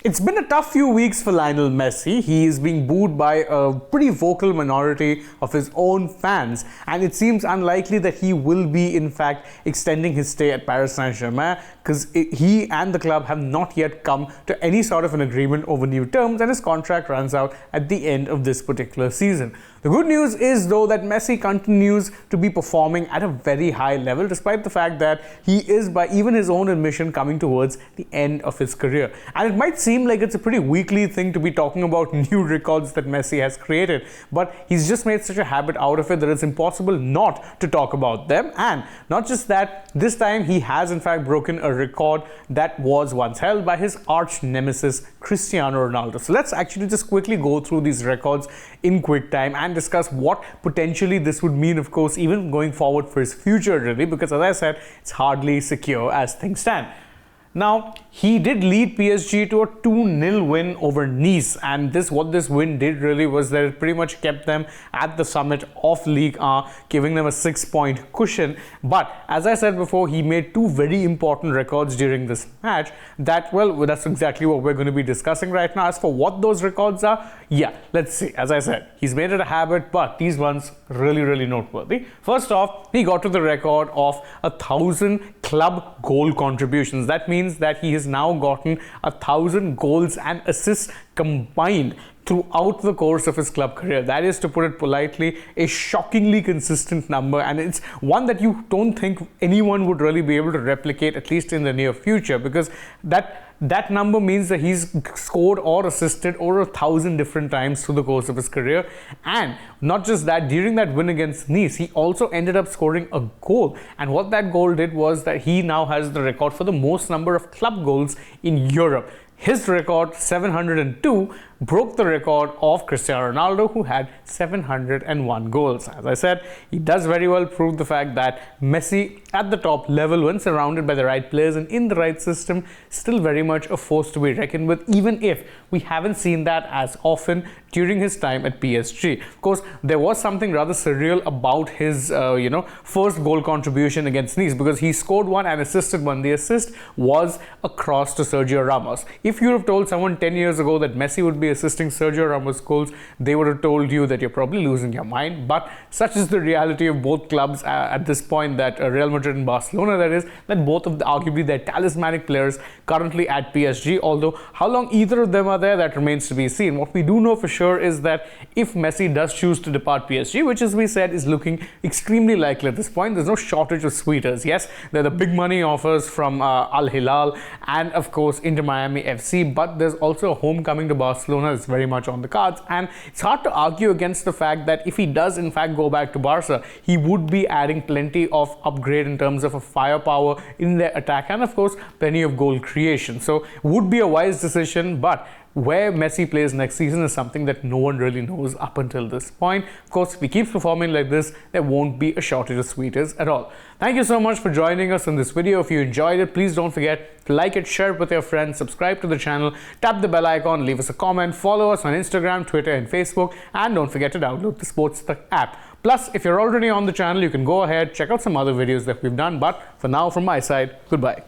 It's been a tough few weeks for Lionel Messi. He is being booed by a pretty vocal minority of his own fans, and it seems unlikely that he will be, in fact, extending his stay at Paris Saint-Germain because he and the club have not yet come to any sort of an agreement over new terms, and his contract runs out at the end of this particular season. The good news is, though, that Messi continues to be performing at a very high level, despite the fact that he is, by even his own admission, coming towards the end of his career. And it might seem like it's a pretty weekly thing to be talking about new records that Messi has created, but he's just made such a habit out of it that it's impossible not to talk about them. And not just that, this time he has in fact broken a record that was once held by his arch nemesis Cristiano Ronaldo. So let's actually just quickly go through these records in quick time and discuss what potentially this would mean, of course, even going forward for his future, really, because as I said, it's hardly secure as things stand. Now, he did lead PSG to a 2-0 win over Nice, and what this win did really was that it pretty much kept them at the summit of Ligue 1, giving them a 6-point cushion. But as I said before, he made two very important records during this match that's exactly what we're going to be discussing right now. As for what those records are, let's see. As I said, he's made it a habit, but these ones really noteworthy. First off, he got to the record of 1,000 club goal contributions. That means that he has now gotten 1,000 goals and assists combined throughout the course of his club career. That is, to put it politely, a shockingly consistent number, and it's one that you don't think anyone would really be able to replicate, at least in the near future, because that number means that he's scored or assisted over 1,000 different times through the course of his career. And not just that, during that win against Nice, he also ended up scoring a goal, and what that goal did was that he now has the record for the most number of club goals in Europe. His record, 702, broke the record of Cristiano Ronaldo, who had 701 goals. As I said, he does very well prove the fact that Messi at the top level, when surrounded by the right players and in the right system, still very much a force to be reckoned with, even if we haven't seen that as often during his time at PSG. Of course, there was something rather surreal about his first goal contribution against Nice, because he scored one and assisted one. The assist was a cross to Sergio Ramos. If you would have told someone 10 years ago that Messi would be assisting Sergio Ramos goals, they would have told you that you're probably losing your mind. But such is the reality of both clubs at this point, that Real Madrid and Barcelona, that is, that both of arguably their talismanic players currently at PSG, although how long either of them are there, that remains to be seen. What we do know for sure is that if Messi does choose to depart PSG, which, as we said, is looking extremely likely at this point, there's no shortage of sweeters. Yes, there are the big money offers from Al Hilal and, of course, Inter Miami FC, but there's also a homecoming to Barcelona that's very much on the cards, and it's hard to argue against the fact that if he does in fact go back to Barca, he would be adding plenty of upgrade in terms of a firepower in their attack and, of course, plenty of goal creation. So would be a wise decision, but where Messi plays next season is something that no one really knows up until this point. Of course, if he keeps performing like this, there won't be a shortage of sweeters at all. Thank you so much for joining us in this video. If you enjoyed it, please don't forget to like it, share it with your friends, subscribe to the channel, tap the bell icon, leave us a comment, follow us on Instagram, Twitter and Facebook, and don't forget to download the AajTak app. Plus, if you're already on the channel, you can go ahead, check out some other videos that we've done. But for now, from my side, goodbye.